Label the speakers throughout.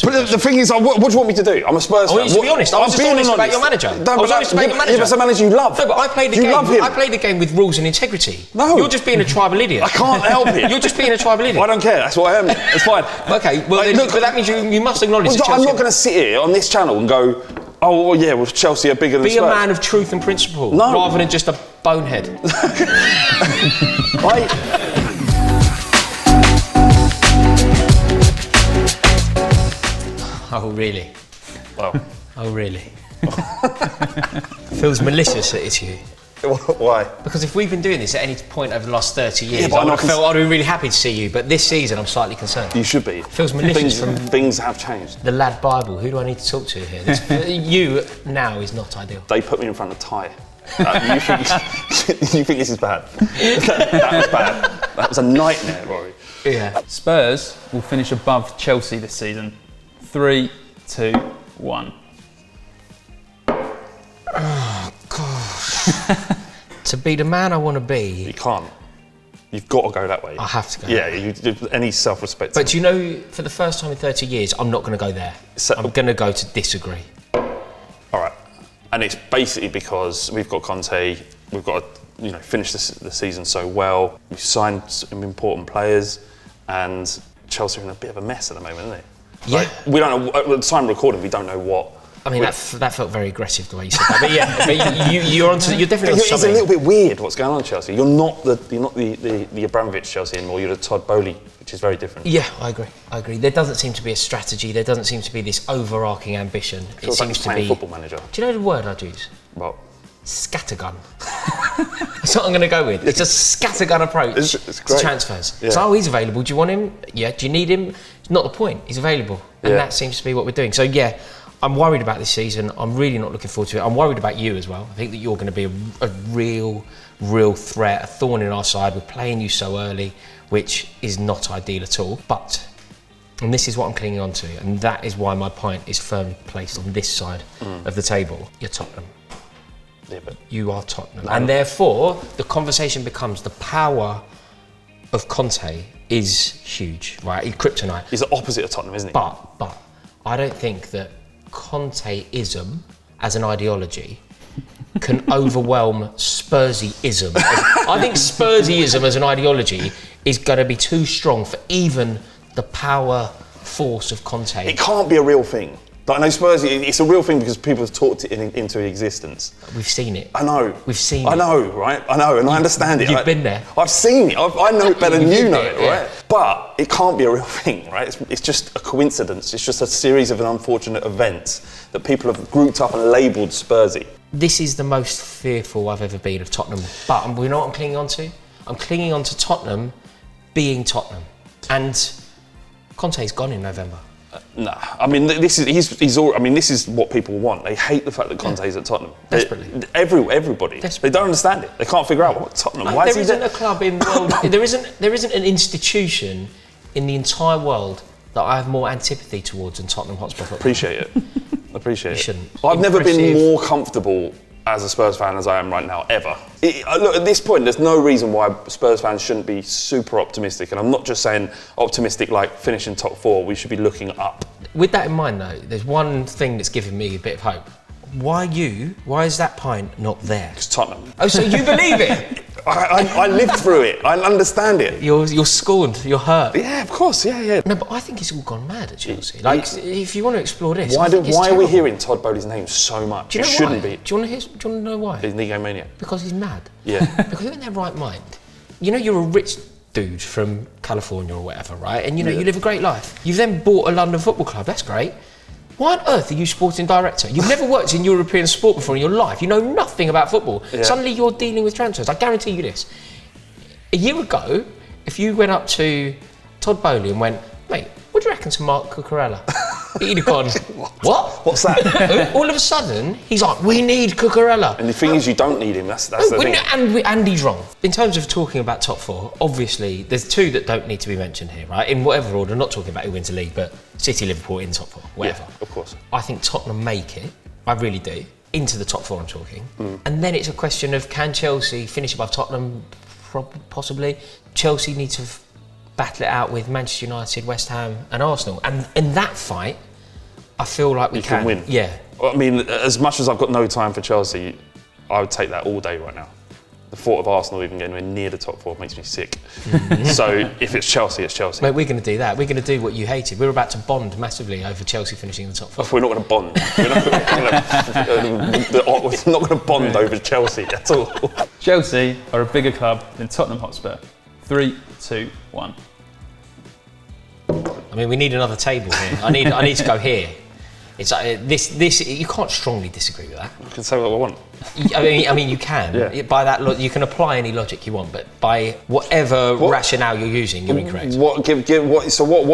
Speaker 1: But the thing is, what do you want me to do? I'm a Spurs fan.
Speaker 2: I want you to be honest. I was just honest about your manager. I was honest about your manager.
Speaker 1: Yeah, but it's a manager you love.
Speaker 2: No, but I played the game.
Speaker 1: Love him.
Speaker 2: I played the game with rules and integrity.
Speaker 1: No.
Speaker 2: You're just being a tribal idiot.
Speaker 1: I can't help it.
Speaker 2: You're just being a tribal idiot.
Speaker 1: Well, I don't care. That's what I am. It's fine.
Speaker 2: Okay, well, then, but that means you must acknowledge that
Speaker 1: I'm not going to sit here on this channel and go, oh, well, yeah, well, Chelsea are bigger than Spurs.
Speaker 2: Be a man of truth and principle, rather than just a bonehead. Oh, really?
Speaker 1: Well.
Speaker 2: Oh, really? Feels malicious that it's you.
Speaker 1: Why?
Speaker 2: Because if we've been doing this at any point over the last 30 years,
Speaker 1: but
Speaker 2: I'd have been really happy to see you. But this season, I'm slightly concerned.
Speaker 1: You should be.
Speaker 2: It feels malicious.
Speaker 1: Things have changed.
Speaker 2: The lad Bible. Who do I need to talk to here? You now is not ideal.
Speaker 1: They put me in front of Ty. You think this is bad? That was bad. That was a nightmare, Rory.
Speaker 2: Yeah.
Speaker 3: Spurs will finish above Chelsea this season. 3, 2, 1.
Speaker 2: Oh, gosh. To be the man I want to be...
Speaker 1: You can't. You've got to go that way.
Speaker 2: I have to go.
Speaker 1: Yeah, any self-respect.
Speaker 2: But do you know, for the first time in 30 years, I'm not going to go there. I'm going to go to disagree.
Speaker 1: All right. And it's basically because we've got Conte, we've got to finish the season so well, we've signed some important players, and Chelsea are in a bit of a mess at the moment, isn't it?
Speaker 2: Yeah.
Speaker 1: Like, we don't know, at the time of recording, we don't know what.
Speaker 2: I mean, that felt very aggressive the way you said that. But yeah, you're definitely on something.
Speaker 1: It's a little bit weird what's going on at Chelsea. You're not the Abramovich Chelsea anymore. You're the Todd Bowley, which is very different.
Speaker 2: Yeah, I agree. There doesn't seem to be a strategy. There doesn't seem to be this overarching ambition.
Speaker 1: It seems to be Football Manager.
Speaker 2: Do you know the word I'd use?
Speaker 1: What?
Speaker 2: Scattergun. That's what I'm going to go with. It's a scattergun approach to transfers.
Speaker 1: Yeah.
Speaker 2: So, he's available. Do you want him? Yeah. Do you need him? It's not the point. He's available, and that seems to be what we're doing. So yeah. I'm worried about this season. I'm really not looking forward to it. I'm worried about you as well. I think that you're going to be a real threat, a thorn in our side. We're playing you so early, which is not ideal at all. But, and this is what I'm clinging on to, and that is why my pint is firmly placed on this side of the table. You're Tottenham.
Speaker 1: Yeah, but
Speaker 2: you are Tottenham. And therefore, the conversation becomes the power of Conte is huge, right? He's kryptonite.
Speaker 1: He's the opposite of Tottenham, isn't he?
Speaker 2: But I don't think that Conteism as an ideology can overwhelm Spursy-ism. I think Spursy-ism as an ideology is going to be too strong for even the power force of Conte.
Speaker 1: It can't be a real thing. Like, I know Spurs, it's a real thing because people have talked it into existence.
Speaker 2: We've seen it.
Speaker 1: I know.
Speaker 2: We've seen it.
Speaker 1: I know, right? I know, and I understand it.
Speaker 2: You've been there.
Speaker 1: I've seen it. I know it better than you know it, right?
Speaker 2: Yeah.
Speaker 1: But it can't be a real thing, right? It's just a coincidence. It's just a series of unfortunate events that people have grouped up and labelled Spursy.
Speaker 2: This is the most fearful I've ever been of Tottenham. But you know what I'm clinging on to? I'm clinging on to Tottenham being Tottenham. And Conte's gone in November.
Speaker 1: Nah, I mean, this is what people want. They hate the fact that Conte's at Tottenham.
Speaker 2: Desperately.
Speaker 1: Everybody.
Speaker 2: Desperately.
Speaker 1: They don't understand it. They can't figure out what Tottenham. Why
Speaker 2: there isn't a club in the world. there isn't an institution in the entire world that I have more antipathy towards than Tottenham Hotspur Football.
Speaker 1: Appreciate it. Appreciate it.
Speaker 2: You shouldn't.
Speaker 1: I've never been more comfortable as a Spurs fan as I am right now, ever. Look, at this point, there's no reason why Spurs fans shouldn't be super optimistic, and I'm not just saying optimistic like finishing top 4, we should be looking up.
Speaker 2: With that in mind though, there's one thing that's given me a bit of hope. Why is that pint not there?
Speaker 1: It's Tottenham.
Speaker 2: Oh, so you believe it?
Speaker 1: I lived through it, I understand it.
Speaker 2: You're scorned, you're hurt.
Speaker 1: Yeah, of course, yeah.
Speaker 2: No, but I think it's all gone mad at Chelsea. Like, if you want to explore this,
Speaker 1: why are we hearing Todd Bowley's name so much?
Speaker 2: Do you know
Speaker 1: it shouldn't
Speaker 2: why?
Speaker 1: be.
Speaker 2: Do you want to know why?
Speaker 1: He's an egomaniac.
Speaker 2: Because he's mad.
Speaker 1: Yeah.
Speaker 2: Because in their right mind, you're a rich dude from California or whatever, right? And you live a great life. You've then bought a London football club, that's great. Why on earth are you sporting director? You've never worked in European sport before in your life. You know nothing about football. Yeah. Suddenly you're dealing with transfers. I guarantee you this. A year ago, if you went up to Todd Bowley and went, mate, what do you reckon to Mark Cucurella? He'd have gone, what?
Speaker 1: What's that?
Speaker 2: All of a sudden, he's like, we need Cucurella.
Speaker 1: And the thing is, you don't need him. That's the thing.
Speaker 2: And he's wrong. In terms of talking about top 4, obviously, there's 2 that don't need to be mentioned here, right? In whatever order, I'm not talking about who wins the league, but City, Liverpool in top 4, whatever.
Speaker 1: Yeah, of course.
Speaker 2: I think Tottenham make it. I really do. Into the top 4, I'm talking. And then it's a question of, can Chelsea finish above Tottenham? Possibly. Chelsea need to battle it out with Manchester United, West Ham and Arsenal. And in that fight, I feel like we
Speaker 1: can win.
Speaker 2: Yeah.
Speaker 1: I mean, as much as I've got no time for Chelsea, I would take that all day right now. The thought of Arsenal even getting near the top 4 makes me sick. So if it's Chelsea, it's Chelsea.
Speaker 2: Mate, we're going to do that. We're going to do what you hated. We're about to bond massively over Chelsea finishing in the top 4.
Speaker 1: We're not going to bond. We're not going to bond over Chelsea at all.
Speaker 3: Chelsea are a bigger club than Tottenham Hotspur. 3, 2, 1.
Speaker 2: I mean, we need another table here. I need to go here. It's like this. You can't strongly disagree with that.
Speaker 1: I can say what I want.
Speaker 2: I mean, you can.
Speaker 1: Yeah.
Speaker 2: By that, you can apply any logic you want, but by whatever rationale you're using, you're incorrect.
Speaker 1: What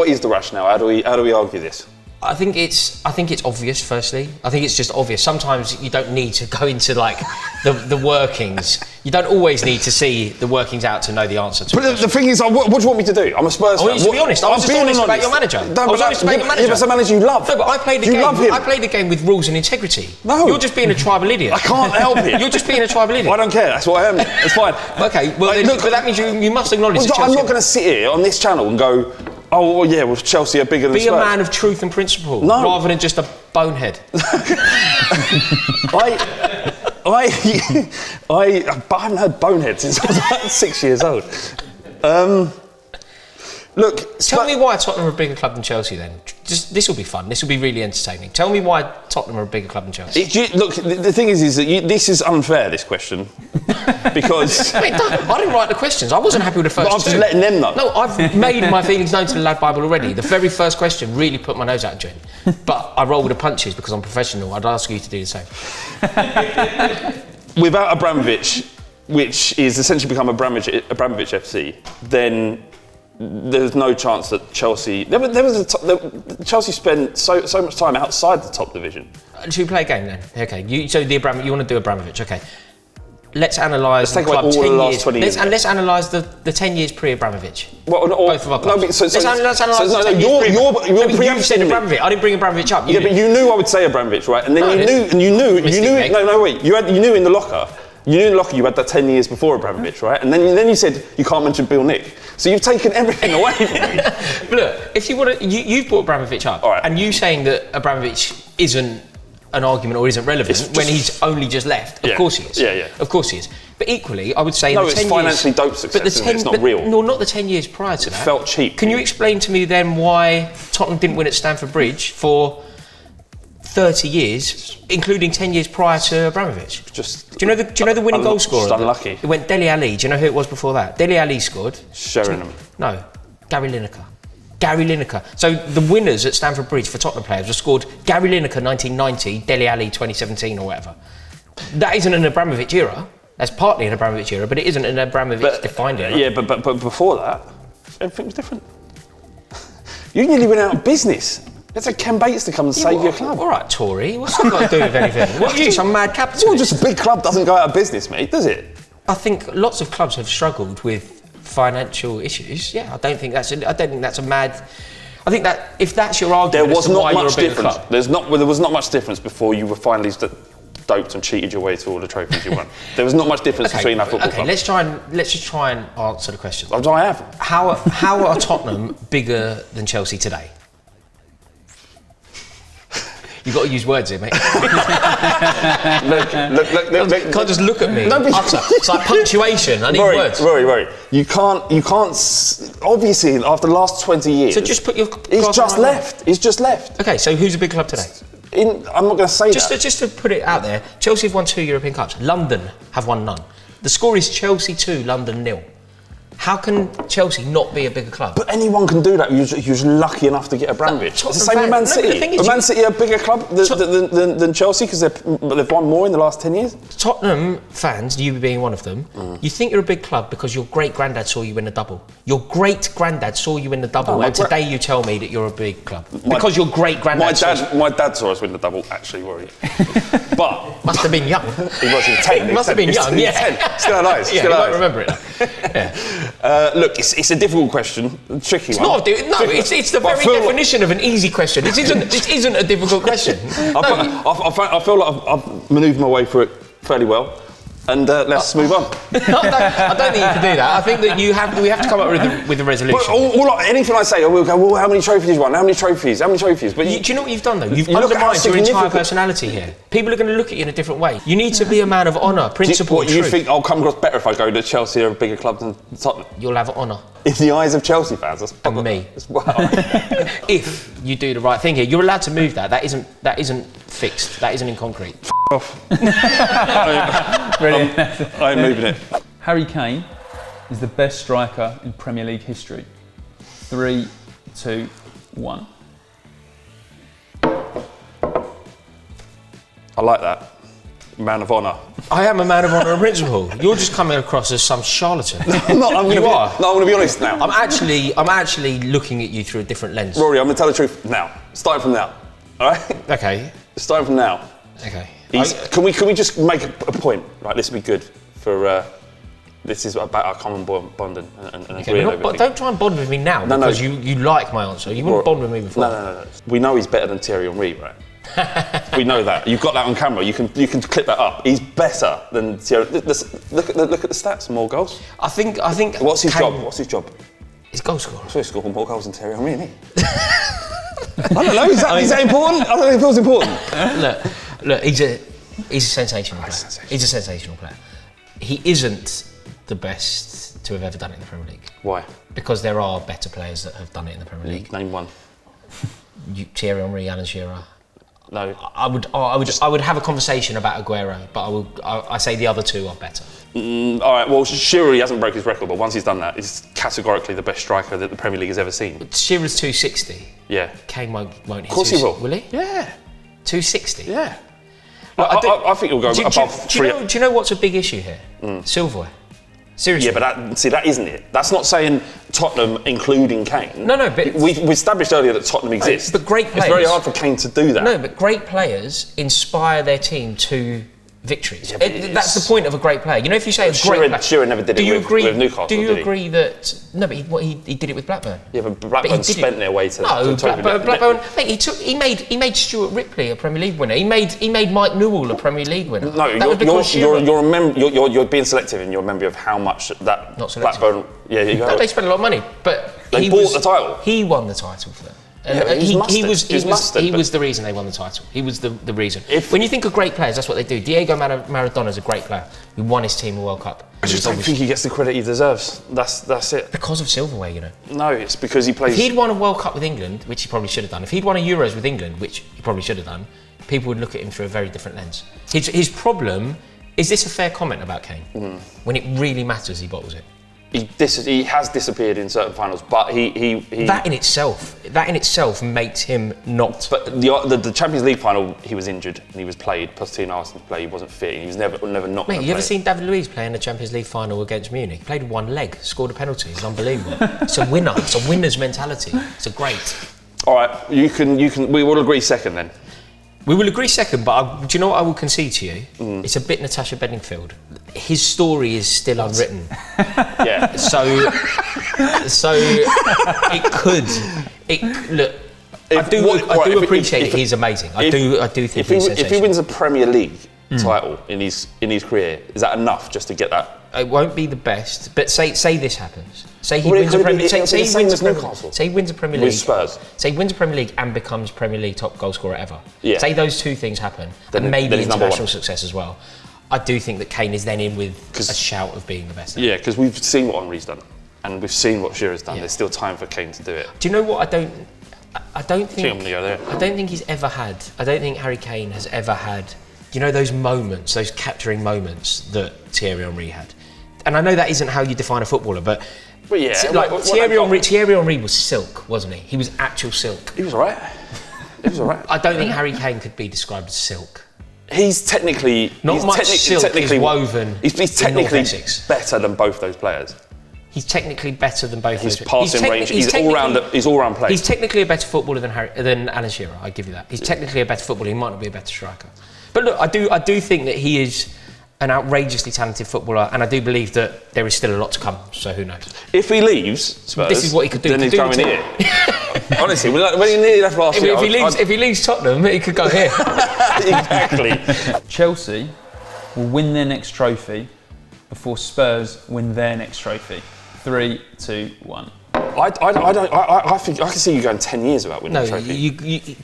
Speaker 1: is the rationale? How do we argue this?
Speaker 2: I think it's obvious. Firstly, I think it's just obvious. Sometimes you don't need to go into like the workings. You don't always need to see the workings out to know the answer to.
Speaker 1: But the thing is, what do you want me to do? I'm a Spurs fan.
Speaker 2: To be honest, I was just honest about your manager.
Speaker 1: No,
Speaker 2: I was honest about your manager.
Speaker 1: Yeah, but it's a manager you love.
Speaker 2: No, but I played the
Speaker 1: you
Speaker 2: game.
Speaker 1: Love him.
Speaker 2: I played the game with rules and integrity.
Speaker 1: No,
Speaker 2: you're just being a tribal idiot.
Speaker 1: I can't help it.
Speaker 2: You're just being a tribal idiot.
Speaker 1: I don't care. That's what I am. It's fine.
Speaker 2: Okay, well, but that means you must acknowledge.
Speaker 1: I'm not going to sit here on this channel and go, oh, well, yeah, well, Chelsea are bigger than Spurs.
Speaker 2: Be a man of truth and principle, rather than just a bonehead.
Speaker 1: I haven't heard bonehead since I was about 6 years old. Look,
Speaker 2: tell me why Tottenham are a bigger club than Chelsea then. This will be fun. This will be really entertaining. Tell me why Tottenham are a bigger club than Chelsea.
Speaker 1: Look, the thing is that this is unfair, this question. Because...
Speaker 2: Mate, I didn't write the questions. I wasn't happy with the first
Speaker 1: two. I'm just letting them know.
Speaker 2: No, I've made my feelings known to the Lad Bible already. The very first question really put my nose out of joint. But I roll with the punches because I'm professional. I'd ask you to do the same.
Speaker 1: Without Abramovich, which is essentially become Abramovich FC, then... there's no chance that Chelsea... Chelsea spent so much time outside the top division.
Speaker 2: Should we play a game then? Okay, you want to do Abramovich, okay. Let's analyse the club 10 years. Let's analyse the 10 years pre-Abramovich. Both of our clubs. Let's analyse the 10 years you said Abramovich. I didn't bring Abramovich up.
Speaker 1: But you knew I would say Abramovich, right? And then you knew in the locker. You knew in the locker you had that 10 years before Abramovich, right? And then you said you can't mention Bill Nick. So you've taken everything away from me.
Speaker 2: But look, if you want to, you've brought Abramovich up, right. And you saying that Abramovich isn't an argument or isn't relevant when he's only just left. Of course he is.
Speaker 1: Yeah.
Speaker 2: Of course he is. But equally, I would say
Speaker 1: no, it's financially dope success. It's not real.
Speaker 2: No, not the 10 years prior to that.
Speaker 1: It felt cheap.
Speaker 2: Can you explain to me then why Tottenham didn't win at Stamford Bridge for 30 years, including 10 years prior to Abramovich? Do you know the winning goal scorer?
Speaker 1: Just unlucky.
Speaker 2: It went Dele Alli. Do you know who it was before that? Dele Alli scored.
Speaker 1: Sheringham.
Speaker 2: No, Gary Lineker. So the winners at Stamford Bridge for Tottenham players were scored Gary Lineker 1990, Dele Alli 2017 or whatever. That isn't an Abramovich era. That's partly an Abramovich era, but it isn't an Abramovich defined era.
Speaker 1: Yeah, but before that, everything was different. You nearly went out of business. Let's have Ken Bates to come and save your club.
Speaker 2: All right, Tory. What's that got to do with anything? What are you, some mad capitalist?
Speaker 1: Well, just a big club doesn't go out of business, mate, does it?
Speaker 2: I think lots of clubs have struggled with financial issues. Yeah, I don't think that's a mad. I think that if that's your argument,
Speaker 1: there was not much
Speaker 2: difference.
Speaker 1: There was not much difference before you were finally doped and cheated your way to all the trophies you won. There was not much difference between that football club.
Speaker 2: Let's just try and answer the question.
Speaker 1: I have.
Speaker 2: How are Tottenham bigger than Chelsea today? You've got to use words here, mate.
Speaker 1: look.
Speaker 2: You can't just look at me. It's like punctuation. I need words.
Speaker 1: Rory. You can't. Obviously, after the last 20 years.
Speaker 2: So just put your.
Speaker 1: He's just left.
Speaker 2: Okay, so who's a big club today?
Speaker 1: I'm not going to say that.
Speaker 2: Just to put it out there, Chelsea have won 2 European Cups. London have won none. The score is Chelsea 2, London 0. How can Chelsea not be a bigger club?
Speaker 1: But anyone can do that. You're lucky enough to get Abramovich. It's the same with Man City. Man City are a bigger club than Chelsea because they've won more in the last 10 years?
Speaker 2: Tottenham fans, you being one of them, you think you're a big club because your great-granddad saw you win the double. Your great-granddad saw you win the double, and today you tell me that you're a big club. Because your great-granddad
Speaker 1: My dad saw us win the double, actually, Rory. But...
Speaker 2: Must have been young.
Speaker 1: He was 10.
Speaker 2: He must have been young, yeah.
Speaker 1: 10. Still alive.
Speaker 2: Yeah, you won't remember it. Yeah.
Speaker 1: Look, it's a difficult question, a tricky one.
Speaker 2: It's the very definition of an easy question. This isn't a difficult question.
Speaker 1: I feel like I've manoeuvred my way through it fairly well. And let's move on.
Speaker 2: I don't think you can do that. I think that we have to come up with a resolution.
Speaker 1: But anything I say, we'll go, well, how many trophies you won? How many trophies? But
Speaker 2: do you know what you've done though? You've undermined your entire personality here. People are going to look at you in a different way. You need to be a man of honour, principle,
Speaker 1: you think I'll come across better if I go to Chelsea or a bigger club than Tottenham?
Speaker 2: You'll have honour.
Speaker 1: In the eyes of Chelsea fans, that's
Speaker 2: and me.
Speaker 1: Wow.
Speaker 2: If you do the right thing here, you're allowed to move that. That isn't fixed. That isn't in concrete.
Speaker 1: Off.
Speaker 3: Brilliant.
Speaker 1: I'm moving it.
Speaker 3: Harry Kane is the best striker in Premier League history. 3, 2, 1.
Speaker 1: I like that. Man of honour.
Speaker 2: I am a man of honour and principle. You're just coming across as some charlatan.
Speaker 1: I'm going to be honest now.
Speaker 2: I'm actually looking at you through a different lens.
Speaker 1: Rory, I'm going to tell the truth now. Starting from now. All right?
Speaker 2: Okay.
Speaker 1: Starting from now.
Speaker 2: Okay.
Speaker 1: Can we just make a point? Right, this would be good for. This is about our common bonding and agreeing.
Speaker 2: But don't try and bond with me now because you like my answer. You wouldn't bond with me before.
Speaker 1: No. We know he's better than Thierry Henry, right? We know that. You've got that on camera. You can clip that up. He's better than Thierry. Look at the stats. More goals.
Speaker 2: I think.
Speaker 1: What's his job?
Speaker 2: He's goal scorer.
Speaker 1: So he's scored more goals than Thierry Henry, isn't he? I don't know. Is that important? I don't know if it feels important.
Speaker 2: Look. He's a sensational player. He's a sensational player. He isn't the best to have ever done it in the Premier League.
Speaker 1: Why?
Speaker 2: Because there are better players that have done it in the Premier League.
Speaker 1: Name one.
Speaker 2: Thierry Henry, Alan Shearer.
Speaker 1: No.
Speaker 2: I would have a conversation about Aguero, but I say the other two are better.
Speaker 1: All right. Well, Shearer he hasn't broke his record, but once he's done that, he's categorically the best striker that the Premier League has ever seen.
Speaker 2: But Shearer's 260.
Speaker 1: Yeah.
Speaker 2: Kane won't hit.
Speaker 1: Of course he will.
Speaker 2: Will he?
Speaker 1: Yeah.
Speaker 2: 260.
Speaker 1: Yeah. I think he'll go above 3.
Speaker 2: Do you know what's a big issue here? Silverware. Seriously.
Speaker 1: Yeah, but that isn't it. That's not saying Tottenham, including Kane.
Speaker 2: No, but
Speaker 1: we established earlier that Tottenham exists.
Speaker 2: But great players.
Speaker 1: It's very hard for Kane to do that.
Speaker 2: No, but great players inspire their team to victories. Yeah, that's the point of a great player. You know, if you say a great player,
Speaker 1: Shearer never did it with Newcastle.
Speaker 2: Do you agree that? No, but he did it with Blackburn.
Speaker 1: Yeah, but Blackburn spent their way to.
Speaker 2: No, Blackburn. Mate, he made Stuart Ripley a Premier League winner. He made Mike Newell a Premier League winner.
Speaker 1: No, you're being selective in your memory of how much that Blackburn. Yeah,
Speaker 2: they spent a lot of money, but
Speaker 1: they bought the title.
Speaker 2: He won the title for them. He was the reason they won the title. He was the reason. When you think of great players, that's what they do. Diego Maradona's a great player who won his team a World Cup.
Speaker 1: I just don't think he gets the credit he deserves. That's it.
Speaker 2: Because of Silverware, you know.
Speaker 1: No, it's because he plays.
Speaker 2: If he'd won a World Cup with England, which he probably should have done, if he'd won a Euros with England, which he probably should have done, people would look at him through a very different lens. His problem is this a fair comment about Kane? When it really matters, he bottles it.
Speaker 1: He has disappeared in certain finals, but he
Speaker 2: that in itself makes him not.
Speaker 1: But the Champions League final, he was injured and he was played. Pochettino asked him to play. He wasn't fit. He was never not.
Speaker 2: Mate, you ever seen David Luiz play in the Champions League final against Munich? He played with one leg, scored a penalty. It's unbelievable. It's a winner. It's a winner's mentality. It's a great.
Speaker 1: All right, you can. We will agree second then.
Speaker 2: We will agree second, but do you know what I will concede to you? It's a bit Natasha Bedingfield. His story is still unwritten.
Speaker 1: Yeah.
Speaker 2: So it could. I do appreciate he's amazing. I do think he's sensational.
Speaker 1: If he wins a Premier League title in his career, is that enough just to get that?
Speaker 2: It won't be the best, but say this happens. Say he wins a Premier League. Say he wins a Premier League.
Speaker 1: With Spurs.
Speaker 2: Say he wins a Premier League and becomes Premier League top goal scorer ever.
Speaker 1: Yeah.
Speaker 2: Say those two things happen, and maybe international success as well. I do think that Kane is then in with a shout of being the best.
Speaker 1: Yeah, because we've seen what Henry's done, and we've seen what Shearer's done. Yeah. There's still time for Kane to do it.
Speaker 2: Do you know what? I don't think.
Speaker 1: I'm gonna go there.
Speaker 2: I don't think he's ever had. I don't think Harry Kane has ever had. You know those moments, those capturing moments that Thierry Henry had. And I know that isn't how you define a footballer, but
Speaker 1: yeah,
Speaker 2: Thierry Henry was silk, wasn't he? He was actual silk.
Speaker 1: He was alright.
Speaker 2: I don't think Harry Kane could be described as silk.
Speaker 1: He's technically
Speaker 2: silk is woven.
Speaker 1: He's technically better than both those players.
Speaker 2: He's technically better than both.
Speaker 1: His passing range. He's all-round player.
Speaker 2: He's technically a better footballer than Alan Shearer. I give you that. He's technically a better footballer. He might not be a better striker. But look, I do think that he is an outrageously talented footballer, and I do believe that there is still a lot to come. So who knows?
Speaker 1: If he leaves Spurs,
Speaker 2: this is what he could do.
Speaker 1: Then he's going here. Honestly, when he nearly left last year,
Speaker 2: if he leaves Tottenham, he could go here.
Speaker 1: Exactly.
Speaker 3: Chelsea will win their next trophy before Spurs win their next trophy? 3, 2, 1.
Speaker 1: I think I can see you going 10 years without winning a trophy.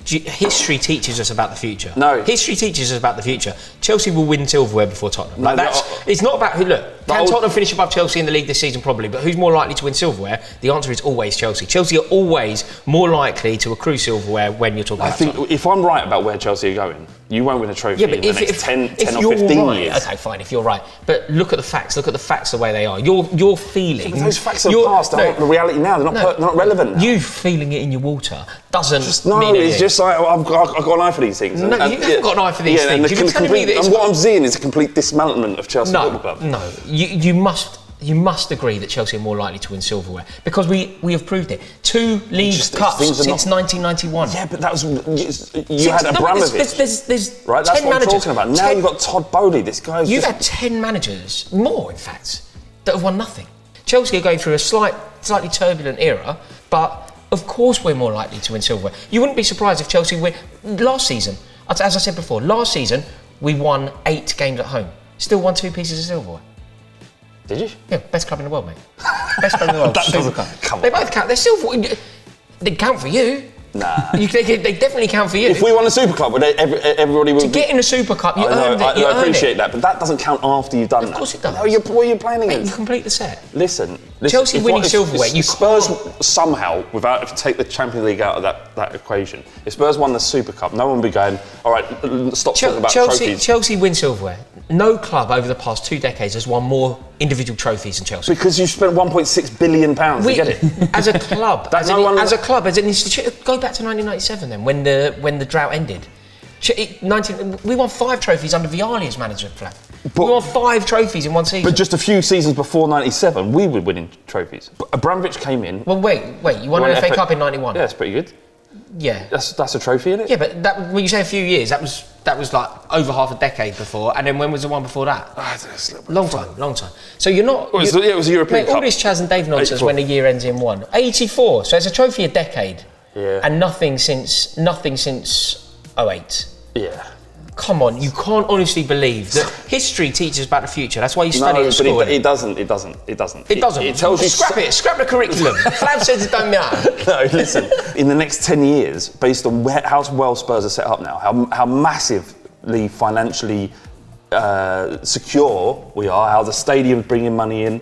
Speaker 2: History teaches us about the future.
Speaker 1: No.
Speaker 2: History teaches us about the future. Chelsea will win silverware before Tottenham. It's not about who. Look, can Tottenham finish above Chelsea in the league this season? Probably. But who's more likely to win silverware? The answer is always Chelsea. Chelsea are always more likely to accrue silverware when you're talking about Tottenham.
Speaker 1: I think if I'm right about where Chelsea are going, you won't win a trophy in the next 10 or 15 years.
Speaker 2: Okay, fine, if you're right. But look at the facts. Look at the facts the way they are. You're feeling...
Speaker 1: But those facts are past. They're not the reality now. They're not relevant now.
Speaker 2: You feeling it in your water doesn't mean anything.
Speaker 1: It's just like, I've got an eye for these things.
Speaker 2: You haven't got an eye for these things.
Speaker 1: And what I'm seeing is a complete dismantlement of Chelsea Football Club.
Speaker 2: No, you must agree that Chelsea are more likely to win silverware because we have proved it. 2 league cups since 1991.
Speaker 1: Yeah, but that was you had Abramovich.
Speaker 2: There's
Speaker 1: right. That's
Speaker 2: 10
Speaker 1: what
Speaker 2: managers.
Speaker 1: I'm talking about. Now you've got Todd Bowley. This guy's.
Speaker 2: You've had 10 managers, more in fact, that have won nothing. Chelsea are going through a slightly turbulent era, but of course we're more likely to win silverware. You wouldn't be surprised if Chelsea win last season. As I said before, last season we won 8 games at home. Still won 2 pieces of silverware.
Speaker 1: Did you?
Speaker 2: Yeah, best club in the world, mate. Best club in the world.
Speaker 1: That doesn't come on.
Speaker 2: They both count. They're silver. They count for you.
Speaker 1: Nah.
Speaker 2: They definitely count for you.
Speaker 1: If we won a Super Cup, everybody would...
Speaker 2: To get in a Super Cup, you earned it.
Speaker 1: I appreciate that, but that doesn't count after you've done that.
Speaker 2: Of course it does.
Speaker 1: No, what are you playing against?
Speaker 2: You complete the set.
Speaker 1: Listen.
Speaker 2: Chelsea winning silverware, you
Speaker 1: Spurs somehow, if you take the Champions League out of that equation, if Spurs won the Super Cup, no one would be going, all right, stop talking about trophies.
Speaker 2: Chelsea win silverware. No club over the past 2 decades has won more individual trophies than Chelsea.
Speaker 1: Because you spent £1.6 billion to get it.
Speaker 2: As a club, as an institution, go back to 1997 then, when the drought ended. We won 5 trophies under Vialli as manager of Flav. We won 5 trophies in one season.
Speaker 1: But just a few seasons before 97, we were winning trophies. But Abramovich came in.
Speaker 2: Well, wait, you won an FA Cup in 91.
Speaker 1: Yeah, that's pretty good.
Speaker 2: Yeah.
Speaker 1: That's a trophy, isn't it?
Speaker 2: Yeah, but when you say a few years, that was like over half a decade before, and then when was the one before that? Long time. So you're not...
Speaker 1: It was a European Cup.
Speaker 2: All this Chaz and Dave nonsense when the year ends in 1. 84, so it's a trophy a decade.
Speaker 1: Yeah.
Speaker 2: And nothing since 08.
Speaker 1: Yeah.
Speaker 2: Come on, you can't honestly believe that history teaches about the future. That's why you study at school.
Speaker 1: It doesn't. It tells you...
Speaker 2: Scrap the curriculum. Flav says it don't matter.
Speaker 1: No, listen. In the next 10 years, based on how well Spurs are set up now, how massively financially secure we are, how the stadium's bringing money in,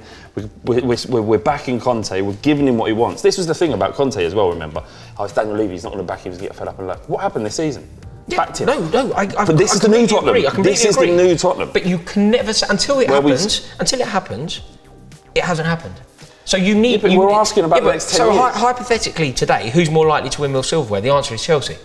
Speaker 1: we're backing Conte, we're giving him what he wants. This was the thing about Conte as well, remember? It's Daniel Levy, he's not going to back him, he's going to get fed up and left. What happened this season? Backed him.
Speaker 2: No.
Speaker 1: But this is the new Tottenham. This is the new Tottenham.
Speaker 2: But you can never say until it happens. It hasn't happened. So you need.
Speaker 1: We're asking about the next 10 years.
Speaker 2: So hypothetically today, who's more likely to win more silverware? The answer is Chelsea.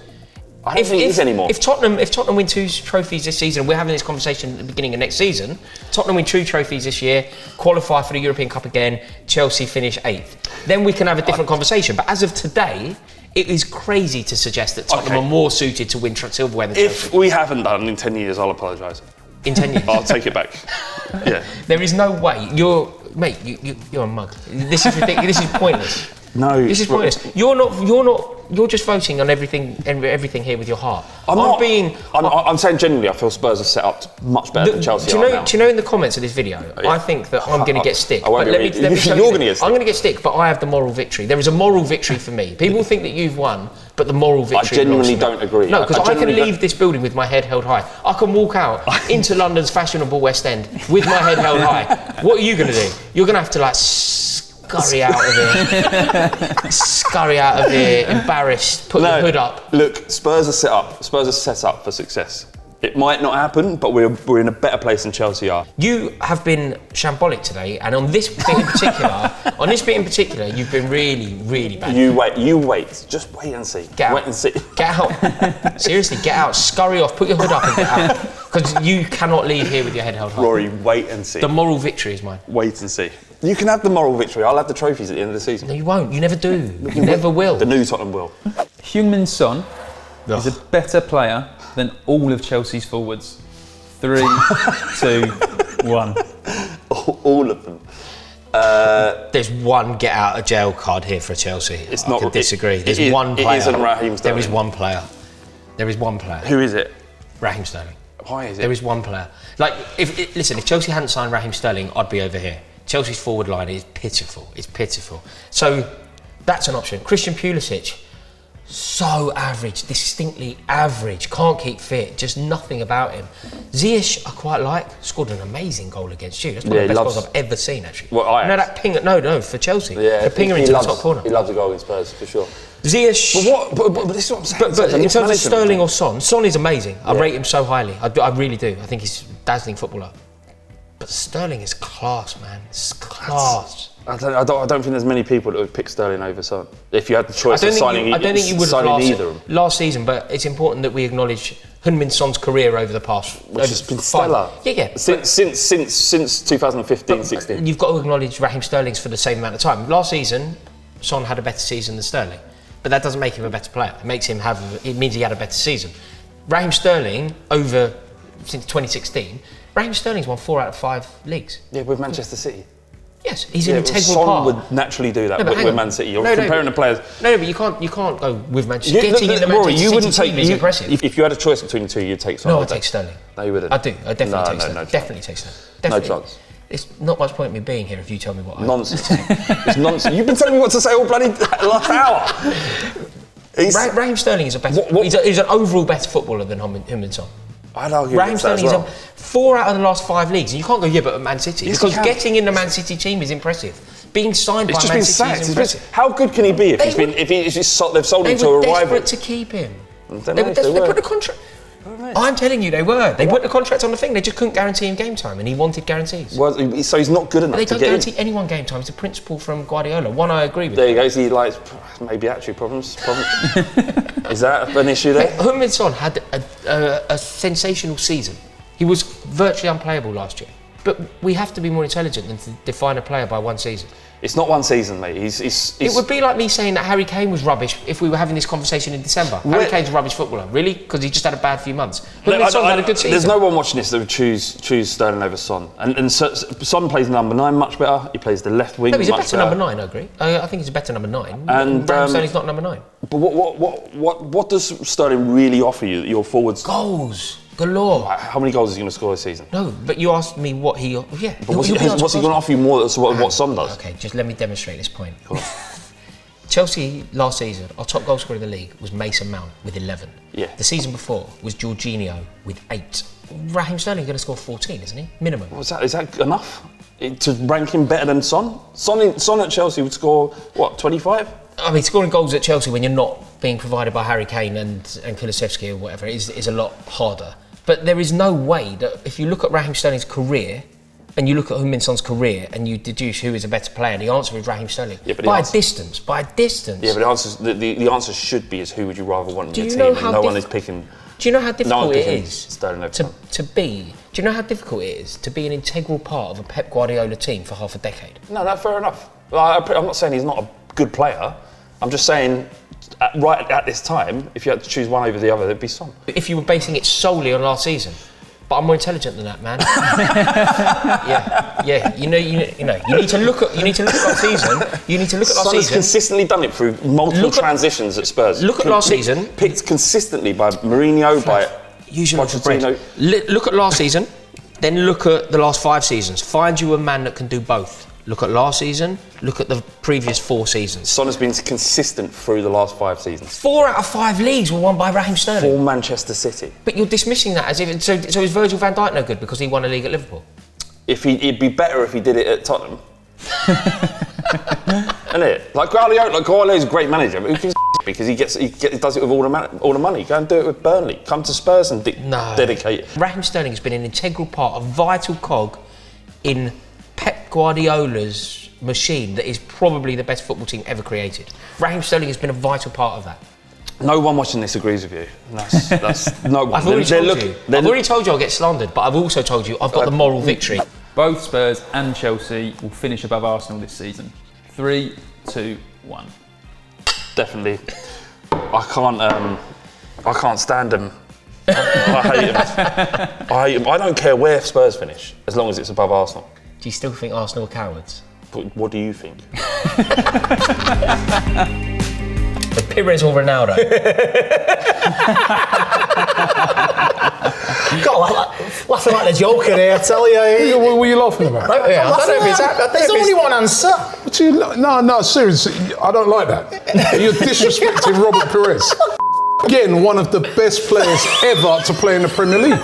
Speaker 1: I don't think it is anymore.
Speaker 2: If Tottenham win 2 trophies this season, we're having this conversation at the beginning of next season. Tottenham win 2 trophies this year, qualify for the European Cup again. Chelsea finish 8th. Then we can have a different conversation. But as of today, it is crazy to suggest that Tottenham are more suited to win silverware than Chelsea.
Speaker 1: If we haven't done in 10 years, I'll apologise.
Speaker 2: In 10 years?
Speaker 1: I'll take it back. Yeah.
Speaker 2: There is no way. You're a mug. This is ridiculous. This is pointless.
Speaker 1: No.
Speaker 2: This is pointless. You're just voting on everything here with your heart.
Speaker 1: I'm saying genuinely, I feel Spurs are set up much better than Chelsea
Speaker 2: do you know in the comments of this video, I think that I'm going to get stick.
Speaker 1: I won't
Speaker 2: but let me show
Speaker 1: you're going to get stick.
Speaker 2: I'm going to get stick, but I have the moral victory. There is a moral victory for me. People think that you've won, but the moral victory.
Speaker 1: I genuinely don't agree.
Speaker 2: No, because I can leave this building with my head held high. I can walk out into London's fashionable West End with my head held high. What are you going to do? You're going to have to scurry out of here, embarrassed, put your hood up.
Speaker 1: Look, Spurs are set up for success. It might not happen, but we're in a better place than Chelsea are.
Speaker 2: You have been shambolic today, and on this bit in particular, you've been really, really bad.
Speaker 1: You wait. Just wait and see. Wait and see.
Speaker 2: Get out. Seriously, get out. Scurry off. Put your hood up and get out. Because you cannot leave here with your head held high.
Speaker 1: Rory, wait and see.
Speaker 2: The moral victory is mine.
Speaker 1: Wait and see. You can have the moral victory. I'll have the trophies at the end of the season.
Speaker 2: No, you won't. You never do. You never will.
Speaker 1: The new Tottenham will.
Speaker 3: Heung-min Son is a better player than all of Chelsea's forwards. 3, 2, 1.
Speaker 1: All of them.
Speaker 2: There's one get out of jail card here for Chelsea. I can disagree. There's one player.
Speaker 1: It isn't Raheem Sterling.
Speaker 2: There is one player. There is one player.
Speaker 1: Who is it?
Speaker 2: Raheem Sterling.
Speaker 1: Why is it?
Speaker 2: There is one player. Like, if Chelsea hadn't signed Raheem Sterling, I'd be over here. Chelsea's forward line is pitiful. It's pitiful. So that's an option. Christian Pulisic, so average, distinctly average. Can't keep fit. Just nothing about him. Ziyech, I quite like. Scored an amazing goal against you. That's one of the best goals I've ever seen, actually.
Speaker 1: Well, Ajax.
Speaker 2: No, that ping. No, for Chelsea.
Speaker 4: Yeah,
Speaker 2: the pinger into the top corner.
Speaker 4: He loves a goal in Spurs for sure.
Speaker 2: Ziyech.
Speaker 1: But this is what I'm saying.
Speaker 2: But in terms of Sterling or Son is amazing. I rate him so highly. I really do. I think he's a dazzling footballer. But Sterling is class, man. It's class.
Speaker 1: I don't think there's many people that would pick Sterling over Son. If you had the choice of signing,
Speaker 2: I don't think you would have
Speaker 1: either of them.
Speaker 2: last season. But it's important that we acknowledge Heung-min Son's career over the past,
Speaker 1: which has been stellar.
Speaker 2: Yeah.
Speaker 1: Since 2015-16.
Speaker 2: You've got to acknowledge Raheem Sterling's for the same amount of time. Last season, Son had a better season than Sterling, but that doesn't make him a better player. It means he had a better season. Raheem Sterling since 2016. Raheem Sterling's won 4 out of 5 leagues.
Speaker 1: Yeah, with Manchester City.
Speaker 2: Yes, he's an integral
Speaker 1: Son
Speaker 2: part.
Speaker 1: would naturally do that with Man City. You're comparing the players.
Speaker 2: No, but you can't go with Manchester. Getting in the Manchester City team is impressive.
Speaker 1: If you had a choice between the two, you'd take Son.
Speaker 2: No, I'd take Sterling.
Speaker 1: No, you wouldn't.
Speaker 2: I do. I definitely take Sterling.
Speaker 1: No
Speaker 2: definitely take Sterling.
Speaker 1: No
Speaker 2: Definitely.
Speaker 1: chance.
Speaker 2: It's not much point in me being here if you tell me what
Speaker 1: Nonsense. It's nonsense. You've been telling me what to say all bloody last hour.
Speaker 2: Raheem Sterling is a better. He's an overall better footballer than Heung-min Son.
Speaker 1: I'd argue
Speaker 2: Raheem Sterling is 4 out of the last 5 leagues, and you can't go, but at Man City.
Speaker 1: Yes,
Speaker 2: because getting in the Man City team is impressive. Being signed by Man City is impressive.
Speaker 1: How good can he be if they've sold him to a rival?
Speaker 2: They were desperate to keep him. They put the contract.
Speaker 1: Oh,
Speaker 2: I'm telling you, they were. They put the contract on the thing. They just couldn't guarantee him game time, and he wanted guarantees.
Speaker 1: Well, so he's not good enough.
Speaker 2: They
Speaker 1: to
Speaker 2: don't
Speaker 1: get
Speaker 2: guarantee anyone game time. It's a principle from Guardiola. One I agree with.
Speaker 1: There you go. He likes maybe actually problems. Is that an issue there?
Speaker 2: Heung-min Son had a sensational season. He was virtually unplayable last year. But we have to be more intelligent than to define a player by one season.
Speaker 1: It's not one season, mate.
Speaker 2: It would be like me saying that Harry Kane was rubbish if we were having this conversation in December. Harry Kane's a rubbish footballer. Really? Because he just had a bad few months. Heung-min Son had a good season.
Speaker 1: There's no one watching this that would choose Sterling over Son. And Son plays number 9 much better. He plays the left wing much better.
Speaker 2: No, he's a better number 9, I agree. I think he's a better number 9. And Raheem Sterling's not number 9.
Speaker 1: But what does Sterling really offer you? Your forwards?
Speaker 2: Goals. Galore.
Speaker 1: How many goals is he going to score this season?
Speaker 2: No, but you asked me what he... Yeah.
Speaker 1: But what's he going to offer you more than what Son does?
Speaker 2: Okay, just let me demonstrate this point. Chelsea last season, our top goal scorer in the league was Mason Mount with 11.
Speaker 1: Yeah.
Speaker 2: The season before was Jorginho with 8. Raheem Sterling going to score 14, isn't he? Minimum.
Speaker 1: Is that enough to rank him better than Son? Son at Chelsea would score, 25?
Speaker 2: I mean, scoring goals at Chelsea when you're not being provided by Harry Kane and Kulusevski or whatever is a lot harder. But there is no way that if you look at Raheem Sterling's career and you look at Heung-min Son's career and you deduce who is a better player, the answer is Raheem Sterling. Yeah, by a distance. Yeah,
Speaker 1: but the answer should be is who would you rather want in your team, and no one is picking.
Speaker 2: Do you know how difficult it is
Speaker 1: Sterling
Speaker 2: to be? Do you know how difficult it is to be an integral part of a Pep Guardiola team for half a decade?
Speaker 1: No, that's fair enough. I'm not saying he's not a good player. I'm just saying, right at this time, if you had to choose one over the other, it'd be Son.
Speaker 2: If you were basing it solely on last season, but I'm more intelligent than that, man. yeah. You need to look at last season. You need to look at last
Speaker 1: Son
Speaker 2: season.
Speaker 1: has consistently done it through multiple transitions at Spurs.
Speaker 2: Look at last season.
Speaker 1: Picked consistently by Mourinho, by Pochettino.
Speaker 2: Look at last season, then look at the last 5 seasons. Find you a man that can do both. Look at last season, look at the previous 4 seasons.
Speaker 1: Son has been consistent through the last 5 seasons.
Speaker 2: 4 out of 5 leagues were won by Raheem Sterling.
Speaker 1: For Manchester City.
Speaker 2: But you're dismissing that as if... So is Virgil van Dijk no good because he won a league at Liverpool?
Speaker 1: It'd be better if he did it at Tottenham. Isn't it? Like Guardiola's a great manager, but because he does it with all the money. Go and do it with Burnley. Come to Spurs and dedicate it.
Speaker 2: Raheem Sterling has been an integral part, a vital cog in Pep Guardiola's machine that is probably the best football team ever created. Raheem Sterling has been a vital part of that.
Speaker 1: No one watching this agrees with you. That's no one.
Speaker 2: I've already told you I'll get slandered, but I've also told you I've got the moral victory.
Speaker 3: Both Spurs and Chelsea will finish above Arsenal this season. 3, 2, 1.
Speaker 1: Definitely. I can't stand them. I hate them. I hate them. I don't care where Spurs finish, as long as it's above Arsenal.
Speaker 2: Do you still think Arsenal are cowards?
Speaker 1: But what do you think?
Speaker 2: Pires or Ronaldo?
Speaker 4: laughing like the Joker here, I tell you.
Speaker 5: What were you laughing about?
Speaker 2: Yeah, I don't know if it's that.
Speaker 4: There's only one answer.
Speaker 5: No, seriously, I don't like that. You're disrespecting Robert Perez. Again, one of the best players ever to play in the Premier League.